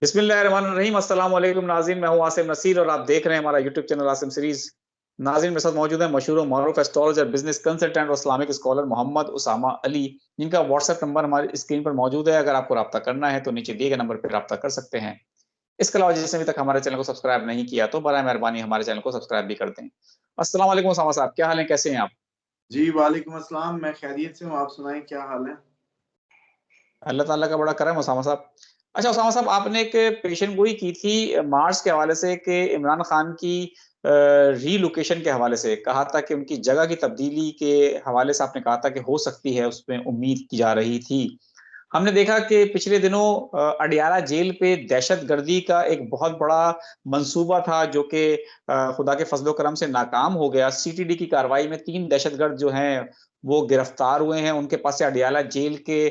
बिस्मिल्लाहिर्रहमानिर्रहीम। अस्सलाम वालेकुम नाज़रीन, मैं हूं आसिम नसीर और आप देख रहे हैं हमारा यूट्यूब चैनल आसिम सीरीज। नाज़रीन, मेरे साथ मौजूद है मशहूर और मरूफ एस्ट्रोलॉजर, बिजनेस कंसल्टेंट और इस्लामिक स्कॉलर मोहम्मद उसामा अली, जिनका व्हाट्सएप नंबर हमारी स्क्रीन पर मौजूद है। अगर आपको रब्ता करना है तो नीचे दिए गए नंबर पर रब्ता कर सकते हैं। इसके अलावा जिसने अभी तक हमारे चैनल को सब्सक्राइब नहीं किया तो बराए मेहरबानी हमारे चैनल को सब्सक्राइब भी कर दें। अस्सलाम वालेकुम उसामा साहब, क्या हाल है, कैसे हैं आप? जी, वालेकुम अस्सलाम। मैं खैरियत से हूँ, आप सुनाएँ क्या हाल है? अल्लाह ताला का बड़ा करम उसामा साहब। अच्छा उसामा साहब, आपने एक पेशन गोई की थी मार्च के हवाले से कि इमरान खान की रीलोकेशन के हवाले से कहा था कि उनकी जगह की तब्दीली के हवाले से आपने कहा था कि हो सकती है, उसमें उम्मीद की जा रही थी। हमने देखा कि पिछले दिनों अडियाला जेल पे दहशतगर्दी का एक बहुत बड़ा मंसूबा था जो कि खुदा के फज़्ल-ओ करम से नाकाम हो गया। सीटीडी की कार्रवाई में 3 दहशतगर्द जो हैं वो गिरफ्तार हुए हैं। उनके पास से अडियाला जेल के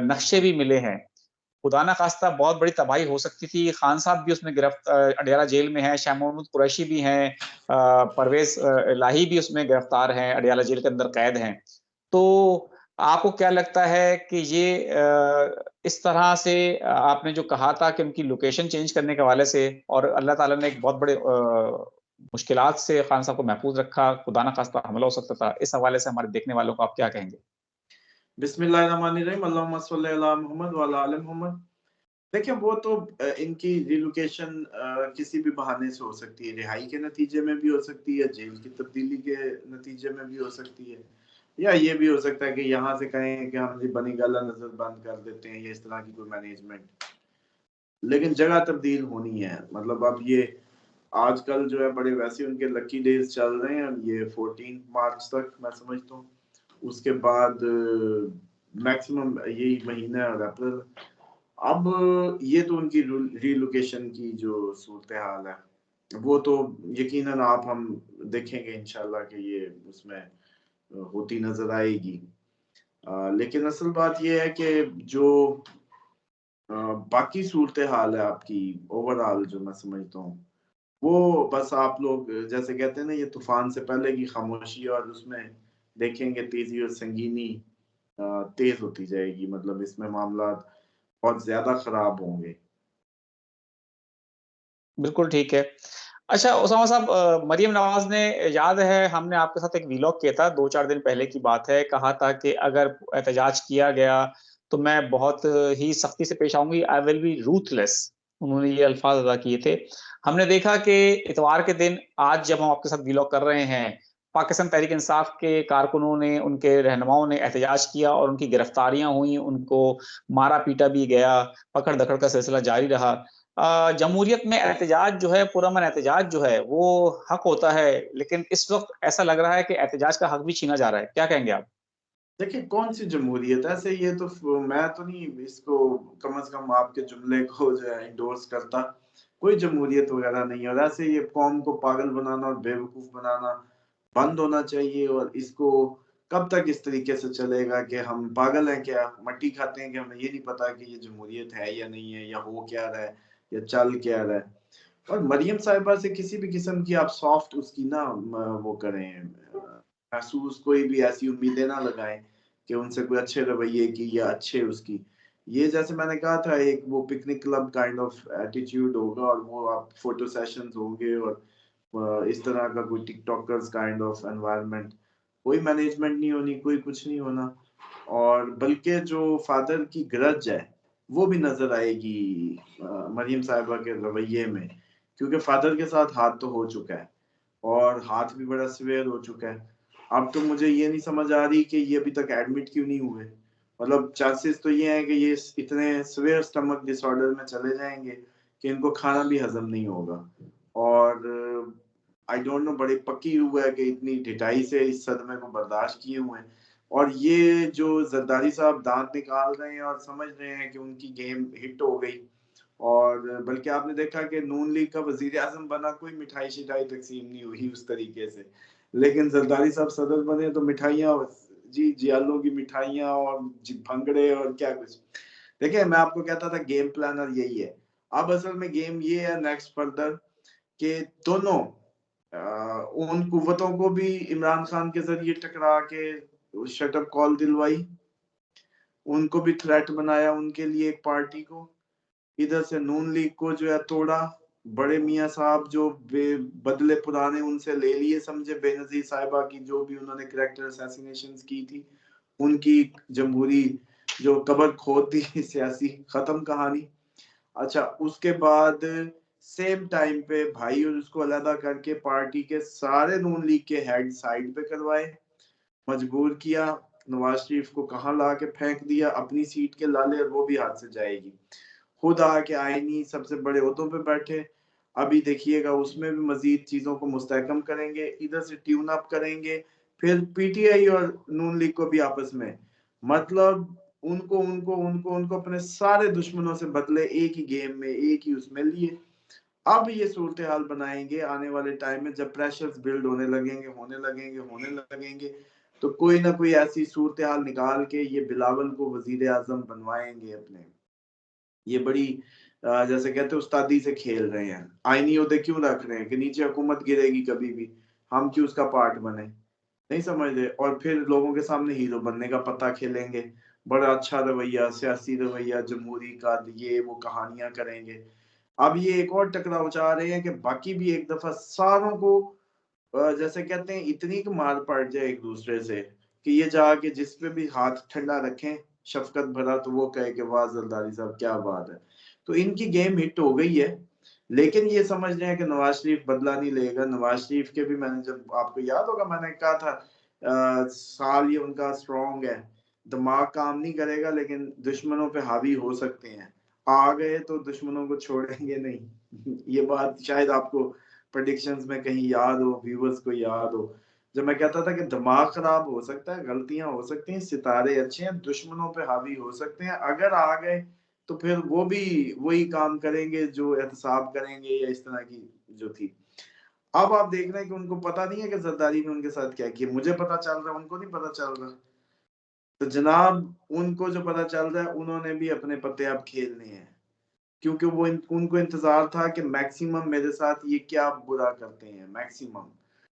नक्शे भी मिले हैं। खुदा ना खास्ता बहुत बड़ी तबाही हो सकती थी। खान साहब भी उसमें अडियाला जेल में हैं, शाह महमूद कुरैशी भी हैं, परवेज़ इलाही भी उसमें गिरफ्तार हैं, अडियाला जेल के अंदर कैद हैं। तो आपको क्या लगता है कि ये इस तरह से आपने जो कहा था कि उनकी लोकेशन चेंज करने के हवाले से और अल्लाह ताला ने एक बहुत बड़े मुश्किलात से खान साहब को महफूज़ रखा, खुदा ना खास्ता हमला हो सकता था। इस हवाले से हमारे देखने वालों को आप क्या कहेंगे? बिस्मिल्लाहिर्रहमानिर्रहीम, अल्लाहुम्मा सल्लि अला मुहम्मद व अला आलि मुहम्मद। देखिए, वो तो इनकी रिलोकेशन किसी भी बहाने से हो सकती है। रिहाई के नतीजे में भी हो सकती है, जेल की तब्दीली के नतीजे में भी हो सकती है, या ये भी हो सकता है कि यहाँ से कहें कि हम जी बनी गाला नज़र बंद कर देते हैं या इस तरह की कोई मैनेजमेंट। लेकिन जगह तब्दील होनी है। मतलब अब ये आजकल जो है बड़े वैसे उनके लकी डेज़ चल रहे हैं। ये 14 मार्च तक मैं समझता हूँ। उसके बाद मैक्सिमम यही महीना है और अप्रैल। अब ये तो उनकी रिलोकेशन की जो सूरत-ए-हाल है, वो तो यकीनन हम देखेंगे इंशाल्लाह कि ये उसमें होती नज़र आएगी। लेकिन असल बात ये है कि जो अ, बाकी सूरत-ए-हाल है आपकी ओवरऑल जो मैं समझता हूँ, वो बस आप लोग जैसे कहते हैं ना ये तूफ़ान से पहले की खामोशी और उसमें देखेंगे तेज़ी और संगीनी तेज़ होती जाएगी। मतलब इसमें मामलात बहुत ज़्यादा ख़राब होंगे। बिल्कुल ठीक है। अच्छा उसामा साहब, मरियम नवाज़ ने, याद है हमने आपके साथ एक व्लॉग किया था 2-4 दिन पहले की बात है, कहा था कि अगर एहतजाज किया गया तो मैं बहुत ही सख्ती से पेश आऊँगी, आई विल बी रूथलेस। उन्होंने ये अल्फ़ाज़ अदा किए थे। हमने देखा कि इतवार के दिन आज जब हम आपके साथ व्लॉग कर रहे हैं, पाकिस्तान तहरीक इंसाफ के कारकुनों ने, उनके रहनुमाओं ने एहतजाज किया और उनकी गिरफ्तारियाँ हुई, उनको मारा-पीटा भी गया, पकड़-धकड़ का सिलसिला जारी रहा। जमहूरियत में एहतजाज जो है, पुरअमन एहतजाज जो है, वो हक होता है, लेकिन इस वक़्त ऐसा लग रहा है कि एहतजाज का हक भी छीना जा रहा है। क्या कहेंगे आप? देखिए, कौन-सी जमहूरियत? ऐसे ये तो मैं तो नहीं इसको कम से कम आपके जुमले को जो है एंडोर्स करता। कोई जमहूरियत वगैरह नहीं है और ऐसे ये कौम को पागल बनाना और बेवकूफ़ बनाना बंद होना चाहिए। और इसको कब तक इस तरीके से चलेगा कि हम पागल हैं क्या? मट्टी खाते हैं कि हमें ये नहीं पता कि ये जमहूरियत है या नहीं है, या हो क्या रहा है, या चल क्या रहा है। और मरियम साहिबा से किसी भी किस्म की आप सॉफ्ट उसकी ना वो करें, महसूस कोई भी ऐसी उम्मीदें ना लगाएँ कि उनसे कोई अच्छे रवैये की या अच्छे उसकी। ये जैसे मैंने कहा था एक वो picnic club kind of attitude होगा और वो आप फ़ोटो सेशंस होंगे और इस तरह का कोई टिकटॉकर्स काइंड ऑफ एनवायरनमेंट। कोई मैनेजमेंट नहीं होनी, कोई कुछ नहीं होना। और बल्कि जो फादर की ग्रज है, वो भी नज़र आएगी मरियम साहिबा के रवैये में। क्योंकि फादर के साथ हाथ तो हो चुका है और हाथ भी बड़ा सीवियर हो चुका है। अब तो मुझे ये नहीं समझ आ रही कि ये अभी तक एडमिट क्यों नहीं हुए। मतलब चांसेस तो ये हैं कि ये इतने सीवियर स्टमक डिसऑर्डर में चले जाएँगे कि इनको खाना भी हज़म नहीं होगा। और आई डोंट नो बड़ी पकी रूह है कि इतनी ढिठाई से इस सदमे को बर्दाश्त किए हुए हैं। और ये जो ज़रदारी साहब दाँत निकाल रहे हैं और समझ रहे हैं कि उनकी गेम हिट हो गई। और बल्कि आपने देखा कि नून लीग का वज़ीर-ए-आज़म बना, कोई मिठाई-शिठाई तक़सीम नहीं हुई उस तरीके से। लेकिन ज़रदारी साहब सदर बने तो मिठाइयाँ, जी, जियालों की मिठाइयाँ और जी भंगड़े और क्या कुछ। देखिए, मैं आपको कहता था गेम प्लानर यही है। अब असल में गेम ये है नेक्स्ट फर्दर कि दोनों उन कुव्वतों को भी इमरान खान के ज़रिए टकरा के शट अप कॉल दिलवाई, उनको भी थ्रेट बनाया उनके लिए एक पार्टी को। इधर से नून लीग को जो है तोड़ा, बड़े मियाँ साहब जो बदले पुराने उनसे ले लिए समझे, बेनजीर साहिबा की जो भी उन्होंने कैरेक्टर असैसिनेशंस की थी, उनकी जमहूरी जो कबर खोद दी सियासी, खत्म कहानी। अच्छा, उसके बाद सेम टाइम पे भाई और उसको अलहदा करके पार्टी के सारे नून लीग के हेड साइड पे करवाए, मजबूर किया, नवाज शरीफ को कहाँ ला के फेंक दिया, अपनी सीट के लाले, और वो भी हाथ से जाएगी। खुद आके आईनी सबसे बड़े ओहदों पे बैठे। अभी देखिएगा उसमें भी मजीद चीजों को मुस्तहकम करेंगे, इधर से ट्यून अप करेंगे, फिर पीटीआई और नून लीग को भी आपस में, मतलब उनको उनको उनको उनको अपने सारे दुश्मनों से बदले एक ही गेम में, एक ही उसमें लिए। अब ये सूरत हाल बनाएंगे आने वाले टाइम में, जब प्रेशर्स बिल्ड होने लगेंगे, तो कोई ना कोई ऐसी सूरत हाल निकाल के ये बिलावल को वजीर आजम बनवाएंगे अपने। ये बड़ी जैसे कहते हैं उस्तादी से खेल रहे हैं, आईनी ओहदे क्यों रख रहे हैं कि नीचे हुकूमत गिरेगी कभी भी, हम क्यों उसका पार्ट बने, नहीं समझ रहे। और फिर लोगों के सामने हीरो बनने का पता खेलेंगे, बड़ा अच्छा रवैया, सियासी रवैया, जमहूरी का ये वो कहानियां करेंगे। अब ये एक और टकराव चाह रहे हैं कि बाकी भी एक दफा सारों को जैसे कहते हैं इतनी की मार पड़ जाए एक दूसरे से कि ये जाके जिस पे भी हाथ ठंडा रखें शफकत भरा, तो वो कहे कि वाह जरदारी साहब क्या बात है। तो इनकी गेम हिट हो गई है, लेकिन ये समझ रहे हैं कि नवाज शरीफ बदला नहीं लेगा। नवाज शरीफ के भी, मैंने जब आपको याद होगा मैंने कहा था साल ये उनका स्ट्रॉन्ग है, दिमाग काम नहीं करेगा लेकिन दुश्मनों पे हावी हो सकते हैं, आ गए तो दुश्मनों को छोड़ेंगे नहीं। ये बात शायद आपको प्रेडिक्शंस में कहीं याद हो, व्यूअर्स को याद हो, जब मैं कहता था कि दिमाग खराब हो सकता है, गलतियां हो सकती हैं, सितारे अच्छे हैं, दुश्मनों पे हावी हो सकते हैं, अगर आ गए तो फिर वो भी वही काम करेंगे जो एहतसाब करेंगे या इस तरह की जो थी। अब आप देख रहे हैं कि उनको पता नहीं है कि जरदारी ने उनके साथ क्या किया, मुझे पता चल रहा है, उनको नहीं पता चल रहा। तो जनाब उनको जो पता चल रहा है, उन्होंने भी अपने पत्ते अब खेलने हैं, क्योंकि वो उनको इंतजार था कि मैक्सिमम मेरे साथ ये क्या बुरा करते हैं, मैक्सिमम,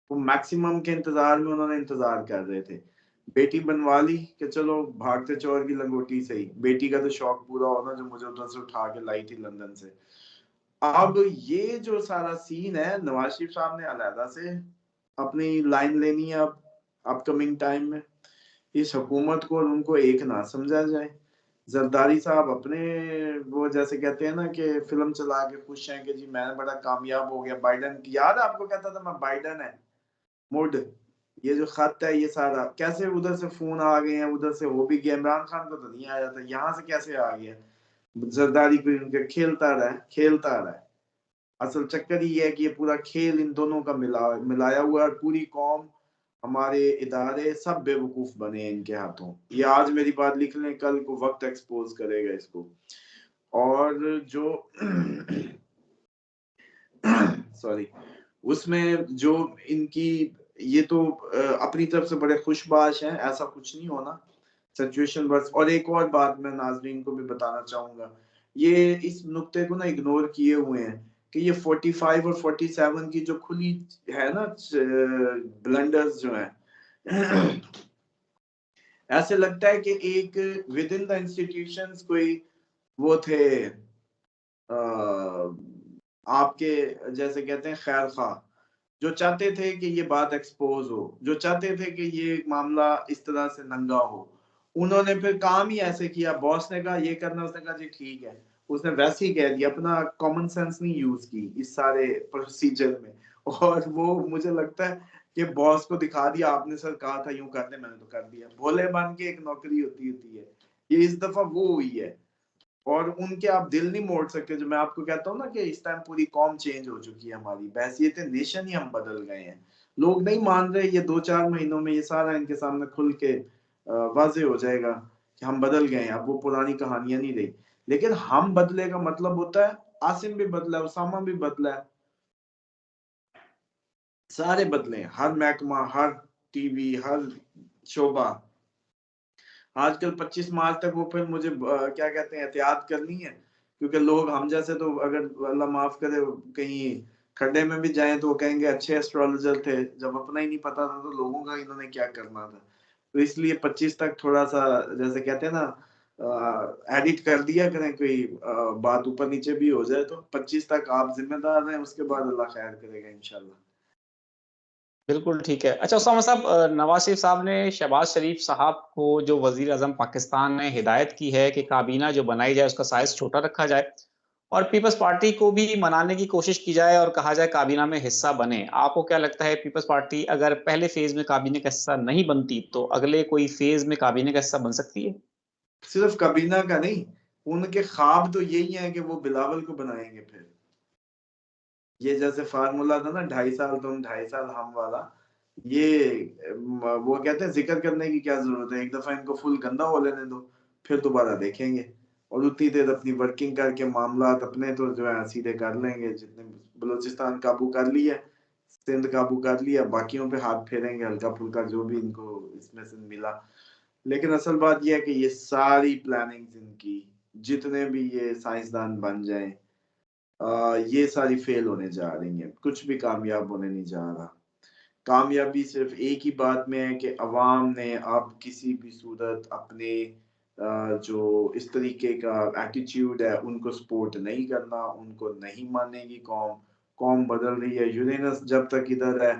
वो मैक्सिमम के इंतजार में उन्होंने इंतजार कर रहे थे। बेटी बनवा ली कि चलो भागते चोर की लंगोटी से ही बेटी का तो शौक पूरा होना, जो मुझे उधर से उठा के लाई थी लंदन से। अब ये जो सारा सीन है, नवाज शरीफ साहब ने अलहदा से अपनी लाइन लेनी है अब अपकमिंग टाइम में। इस हुकूमत को और उनको एक ना समझा जाए। जरदारी साहब अपने वो जैसे कहते हैं ना कि फिल्म चला के खुश हैं कि जी मैं बड़ा कामयाब हो गया, बाइडन की याद है आपको, कहता था मैं बाइडन है मुड, ये जो खत है ये सारा कैसे उधर से फोन आ गए हैं, उधर से हो भी गया, इमरान खान को तो नहीं आया था, यहाँ से कैसे आ गया। जरदारी को इनके खेलता रहा है। असल चक्कर ये है कि ये पूरा खेल इन दोनों का मिलाया हुआ है, पूरी कौम, हमारे इदारे सब बेवकूफ बने हैं इनके हाथों। ये आज मेरी बात लिख लें, कल को वक्त एक्सपोज करेगा इसको। और जो सॉरी, उसमें जो इनकी ये तो अपनी तरफ से बड़े खुशबाश हैं, ऐसा कुछ नहीं होना, सिचुएशन वर्स। और एक और बात मैं नाजरीन को भी बताना चाहूंगा, ये इस नुक्ते को ना इग्नोर किए हुए हैं कि ये 45 और 47 की जो खुली है ना ब्लंडर्स जो है, ऐसे लगता है कि एक विद इन द इंस्टीट्यूशंस कोई वो थे आपके जैसे कहते हैं खैर खा, जो चाहते थे कि ये बात एक्सपोज हो, जो चाहते थे कि ये मामला इस तरह से नंगा हो, उन्होंने फिर काम ही ऐसे किया। बॉस ने कहा ये करना, उसने कहा जी ठीक है, उसने वैसे ही कह दिया, अपना कॉमन सेंस नहीं यूज की इस सारे प्रोसीजर में। और वो मुझे लगता है कि बॉस को दिखा दिया, आपने सर कहा था यूं करने, मैंने तो कर दिया, भोले बन के एक नौकरी होती है। ये इस दफा वो हुई है, और उनके आप दिल नहीं मोड़ सकते। जो मैं आपको कहता हूँ ना कि इस टाइम पूरी कॉम चेंज हो चुकी है, हमारी बहसीत नेशन ही हम बदल गए हैं। लोग नहीं मान रहे, ये 2-4 महीनों में ये सारा इनके सामने खुल के वाजे हो जाएगा कि हम बदल गए हैं, अब वो पुरानी कहानियां नहीं रही। लेकिन हम बदले का मतलब होता है आसिम भी बदला है, उसामा भी बदला है, सारे बदले हैं, हर महकमा, हर टीवी, हर शोबा। आजकल 25 मार्च तक वो फिर मुझे क्या कहते हैं एहतियात करनी है, क्योंकि लोग हम जैसे तो अगर अल्लाह माफ करे कहीं खड्डे में भी जाएं तो वो कहेंगे अच्छे एस्ट्रोलॉजर थे, जब अपना ही नहीं पता था तो लोगों का इन्होंने क्या करना था। तो इसलिए 25 तक थोड़ा सा जैसे कहते हैं ना एडिट कर दिया करें, कोई बात ऊपर नीचे भी हो जाए तो 25 तक आप जिम्मेदार हैं, उसके बाद अल्लाह खैर करेगा इंशाल्लाह। बिल्कुल ठीक है। अच्छा उसामा साहब, नवाज शरीफ साहब ने शहबाज शरीफ साहब को जो वजीर आजम पाकिस्तान ने हिदायत की है कि काबीना जो बनाई जाए उसका साइज छोटा रखा जाए और पीपल्स पार्टी को भी मनाने की कोशिश की जाए और कहा जाए काबीना में हिस्सा बने, आपको क्या लगता है पीपल्स पार्टी अगर पहले फेज में काबीने का हिस्सा नहीं बनती तो अगले कोई फेज में काबीने का हिस्सा बन सकती है? सिर्फ काबीना का नहीं, उनके ख्वाब तो यही है कि वो बिलावल को बनाएंगे फिर। ये जैसे फार्मूला था ना, 2.5 साल तुम 2.5 साल हम वाला, ये वो कहते हैं जिक्र करने की क्या जरूरत है, एक दफा इनको फुल गंदा हो लेने दो, फिर दोबारा देखेंगे। और उतनी देर अपनी वर्किंग करके मामला अपने तो जो है सीधे कर लेंगे, जितने बलूचिस्तान काबू कर लिया, सिंध काबू कर लिया, बाकियों पे हाथ फेरेंगे हल्का फुल्का जो भी इनको इसमें से मिला। लेकिन असल बात यह है कि ये सारी प्लानिंग इनकी, जितने भी ये साइंसदान बन जाएं, ये सारी फेल होने जा रही हैं, कुछ भी कामयाब होने नहीं जा रहा। कामयाबी सिर्फ एक ही बात में है कि अवाम ने अब किसी भी सूरत अपने जो इस तरीके का एटीट्यूड है उनको सपोर्ट नहीं करना, उनको नहीं मानेगी कौम। कौम बदल रही है, यूरेनस जब तक इधर है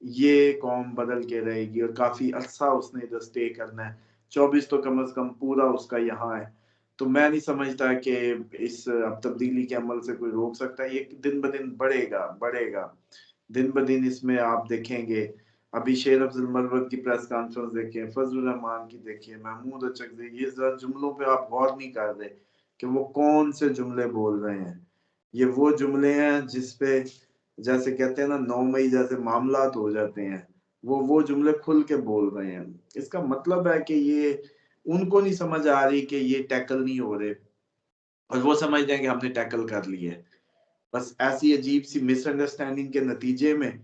ये कौम बदल के रहेगी और काफी अरसा उसने इधर स्टे करना है। 24 तो कम से कम पूरा उसका यहाँ है। तो मैं नहीं समझता कि इस अब तब्दीली के अमल से कोई रोक सकता है। ये दिन ब दिन बढ़ेगा बढ़ेगा, दिन ब दिन इसमें आप देखेंगे। अभी शेर अफजल मरवत की प्रेस कॉन्फ्रेंस देखिए, फजलुर रहमान की देखिए, महमूद अचकज़ई, ये जरा जुमलों पे आप गौर नहीं कर रहे कि वो कौन से जुमले बोल रहे हैं। ये वो जुमले हैं जिसपे जैसे कहते हैं ना 9 मई जैसे मामलात हो जाते हैं, वो जुमले खुल के बोल रहे हैं। इसका मतलब है कि ये उनको नहीं समझ आ रही कि ये टैकल नहीं हो रहे, और वो समझते हैं कि हमने टैकल कर लिया है। बस ऐसी अजीब सी मिसअंडरस्टैंडिंग के नतीजे में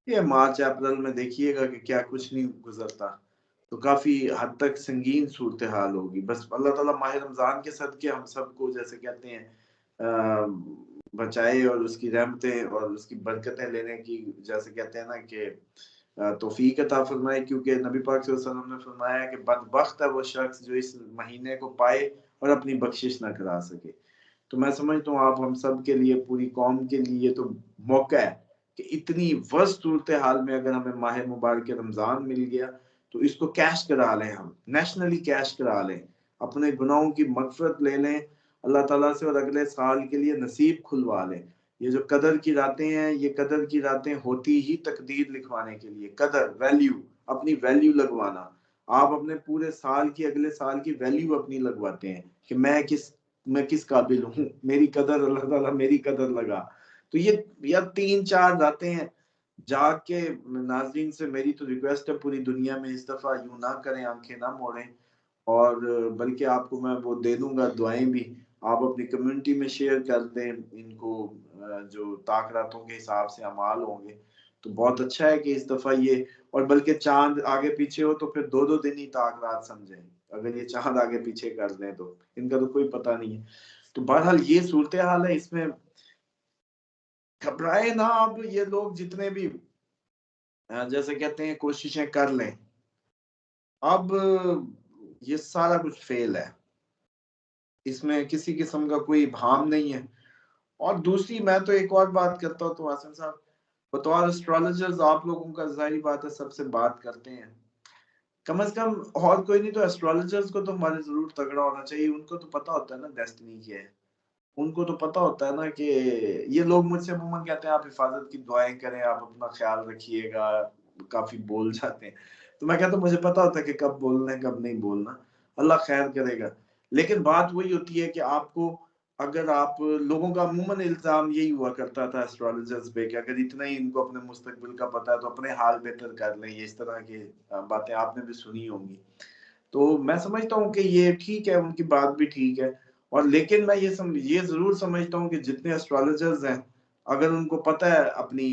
ये मार्च अप्रैल में देखिएगा कि क्या कुछ नहीं गुजरता, तो काफी हद तक संगीन सूरत हाल होगी। बस अल्लाह ताला माह रमजान के सदके हम सबको जैसे कहते हैं बचाए और उसकी रहमतें और उसकी बरकतें लेने की, जैसे कहते हैं ना कि तौफीक अता फरमाए, क्योंकि नबी पाक सल्लल्लाहु अलैहि वसल्लम ने फरमाया कि बदबख्त है वो शख्स जो इस महीने को पाए और अपनी बख्शिश ना करा सके। तो मैं समझता हूँ आप हम सब के लिए, पूरी कौम के लिए तो मौका है कि इतनी वर्स्ट सूरत हाल में अगर हमें माह मुबारक रमजान मिल गया तो इसको कैश करा लें, हम नेशनली कैश करा लें, अपने गुनाहों की मगफरत ले लें अल्लाह ताला से और अगले साल के लिए नसीब खुलवा लें। ये जो कदर की रातें हैं, ये कदर की रातें होती ही तकदीर लिखवाने के लिए। कदर, वैल्यू, अपनी वैल्यू लगवाना। आप अपने पूरे साल की, अगले साल की वैल्यू अपनी लगवाते हैं कि मैं किस काबिल हूँ, मेरी कदर अल्लाह ताला मेरी कदर लगा। तो ये यार 3-4 रातें हैं, जाग के नाज़रीन से मेरी तो रिक्वेस्ट है पूरी दुनिया में, इस दफा यूं ना करें, आंखें ना मोड़ें, और बल्कि आपको मैं वो दे दूंगा दुआएं भी, आप अपनी कम्युनिटी में शेयर कर दें इनको, जो ताकरातों के हिसाब से अमाल होंगे तो बहुत अच्छा है कि इस दफा ये, और बल्कि चांद आगे पीछे हो तो फिर 2-2 दिन ही ताकरात समझें, अगर ये चांद आगे पीछे कर दें तो इनका तो कोई पता नहीं है। तो बहरहाल ये सूरत हाल है, इसमें घबराए ना। अब ये लोग जितने भी जैसे कहते हैं कोशिशें कर लें, अब ये सारा कुछ फेल है, इसमें किसी किस्म का कोई भाम नहीं है। और दूसरी मैं तो एक और बात करता हूँ, तो आसिम साहब बतौर एस्ट्रोलॉजर्स आप लोगों का जाहिर बात है सबसे बात करते हैं, कम से कम और कोई नहीं तो एस्ट्रोलॉजर्स को तो हमारे जरूर तगड़ा होना चाहिए। उनको तो पता होता है ना डेस्टिनी क्या है, उनको तो पता होता है ना कि ये लोग मुझसे अमूमन कहते हैं आप हिफाजत की दुआएं करें, आप अपना ख्याल रखिएगा, काफी बोल जाते हैं। तो मैं कहता हूँ मुझे पता होता है कि कब बोलना है कब नहीं बोलना, अल्लाह खैर करेगा। लेकिन बात वही होती है कि आपको, अगर आप लोगों का अमूमन इल्जाम यही हुआ करता था एस्ट्रोलॉजर्स पे कि अगर इतना ही इनको अपने मुस्तकबिल का पता है तो अपने हाल बेहतर कर लें, ये इस तरह की बातें आपने भी सुनी होंगी। तो मैं समझता हूँ कि ये ठीक है, उनकी बात भी ठीक है। और लेकिन मैं ये जरूर समझता हूँ कि जितने एस्ट्रोलॉजर्स हैं, अगर उनको पता है अपनी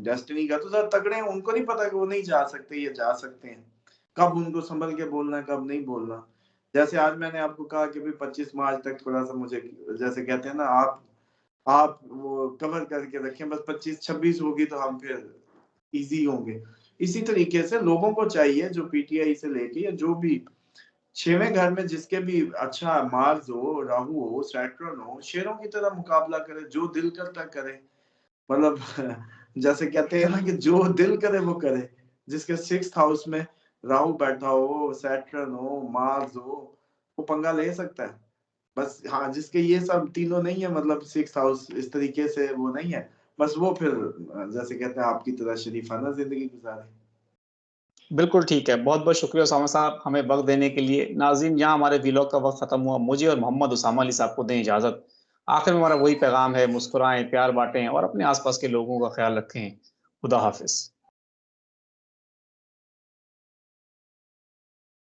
डेस्टिनी का तो ज्यादा तगड़े हैं। उनको नहीं पता कि वो नहीं जा सकते, ये जा सकते हैं, कब उनको संभल के बोलना है कब नहीं बोलना। जैसे आज मैंने आपको कहा कि भाई 25 मार्च तक थोड़ा सा मुझे, जैसे कहते हैं ना, आप वो कवर करके रखें, बस 25-26 होगी तो हम फिर इजी होंगे। इसी तरीके से लोगों को चाहिए जो पीटीआई से लेके या जो भी 6वें घर में जिसके भी अच्छा मार्स हो, राहु हो, सैटर्न हो, शेरों की तरह मुकाबला करे, जो दिल करता करे। मतलब जैसे कहते हैं ना कि जो दिल करे वो करे। जिसके 6th हाउस में राहु बैठा हो, सैटर्न हो, मार्स हो, वो पंगा ले सकता है। बस हाँ, जिसके ये सब तीनों नहीं है, मतलब 6th हाउस इस तरीके से वो नहीं है, बस वो फिर जैसे कहते हैं आपकी तरह शरीफाना ज़िंदगी गुज़ारे। बिल्कुल ठीक है। बहुत-बहुत शुक्रिया उसामा साहब हमें वक़्त देने के लिए। नाज़रीन, यहाँ हमारे व्लॉग का वक़्त ख़त्म हुआ। मुझे और मोहम्मद उसामा अली साहब को दें इजाज़त। आखिर में हमारा वही पैगाम है, मुस्कुराएँ, प्यार बाँटें और अपने आस-पास के लोगों का ख़्याल रखें। खुदा हाफ़िज़।